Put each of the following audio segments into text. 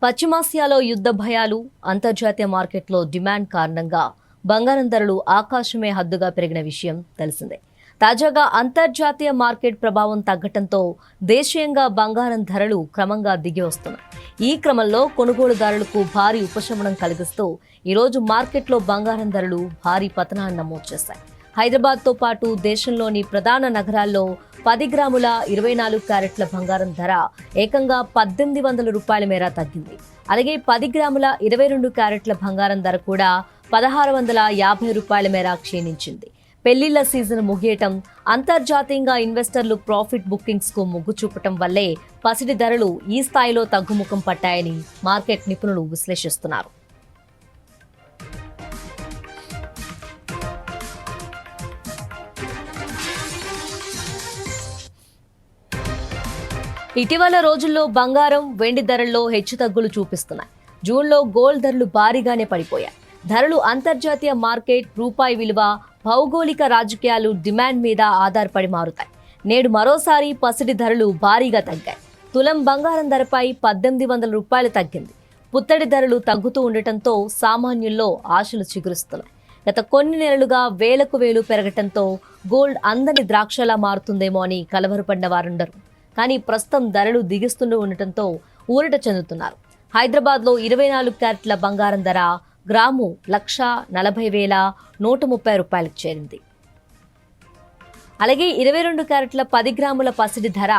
పశ్చిమాసియాలో యుద్ధ భయాలు, అంతర్జాతీయ మార్కెట్లో డిమాండ్ కారణంగా బంగారం ధరలు ఆకాశమే హద్దుగా పెరిగిన విషయం తెలిసిందే. తాజాగా అంతర్జాతీయ మార్కెట్ ప్రభావం తగ్గటంతో దేశీయంగా బంగారం ధరలు క్రమంగా దిగి వస్తున్నాయి. ఈ క్రమంలో కొనుగోలుదారులకు భారీ ఉపశమనం కలిగిస్తూ ఈరోజు మార్కెట్లో బంగారం ధరలు భారీ పతనాన్ని నమోదు చేశాయి. హైదరాబాద్తో పాటు దేశంలోని ప్రధాన నగరాల్లో 10 గ్రాముల 24 క్యారెట్ల బంగారం ధర ఏకంగా 1800 రూపాయల మేర తగ్గింది. అలాగే 10 గ్రాముల 22 క్యారెట్ల బంగారం ధర కూడా 1650 రూపాయల మేర క్షీణించింది. పెళ్లిళ్ల సీజన్ ముగియటం, అంతర్జాతీయంగా ఇన్వెస్టర్లు ప్రాఫిట్ బుకింగ్స్ కు మొగ్గు చూపటం వల్లే పసిడి ధరలు ఈ స్థాయిలో తగ్గుముఖం పట్టాయని మార్కెట్ నిపుణులు విశ్లేషిస్తున్నారు. ఇటీవల రోజుల్లో బంగారం, వెండి ధరల్లో హెచ్చుతగ్గులు చూపిస్తున్నాయి. జూన్లో గోల్డ్ ధరలు భారీగానే పడిపోయాయి. ధరలు అంతర్జాతీయ మార్కెట్, రూపాయి విలువ, భౌగోళిక రాజకీయాలు, డిమాండ్ మీద ఆధారపడి మారుతాయి. నేడు మరోసారి పసిడి ధరలు భారీగా తగ్గాయి. తులం బంగారం ధరపై 1800 రూపాయలు తగ్గింది. పుత్తడి ధరలు తగ్గుతూ ఉండటంతో సామాన్యుల్లో ఆశలు చిగురుస్తున్నాయి. గత కొన్ని నెలలుగా వేలకు వేలు పెరగటంతో గోల్డ్ అందని ద్రాక్షలా మారుతుందేమో అని కలవరపడిన వారుండరు. కానీ ప్రస్తుతం ధరలు దిగిస్తూ ఉండటంతో ఊరట చెందుతున్నారు. హైదరాబాద్లో 24 క్యారెట్ల బంగారం ధర గ్రాము 1,40,130 రూపాయలకు చేరింది. అలాగే 22 క్యారెట్ల 10 గ్రాముల పసిడి ధర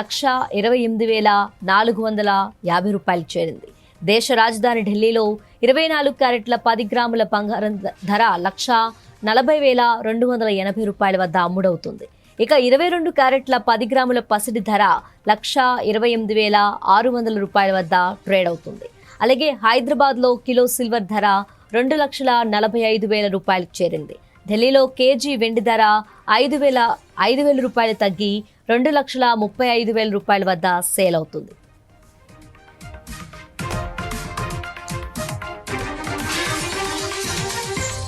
1,28,450 రూపాయలకు చేరింది. దేశ రాజధాని ఢిల్లీలో 24 క్యారెట్ల 10 గ్రాముల బంగారం ధర 1,40,280 రూపాయల వద్ద అమ్ముడవుతుంది. ఇక 22 క్యారెట్ల 10 గ్రాముల పసిడి ధర 1,28,600 రూపాయల వద్ద ట్రేడ్ అవుతుంది. అలాగే హైదరాబాద్లో కిలో సిల్వర్ ధర 2,45,000 రూపాయలకు చేరింది. ఢిల్లీలో కేజీ వెండి ధర 5,000 రూపాయలు తగ్గి 2,35,000 రూపాయల వద్ద సేల్ అవుతుంది.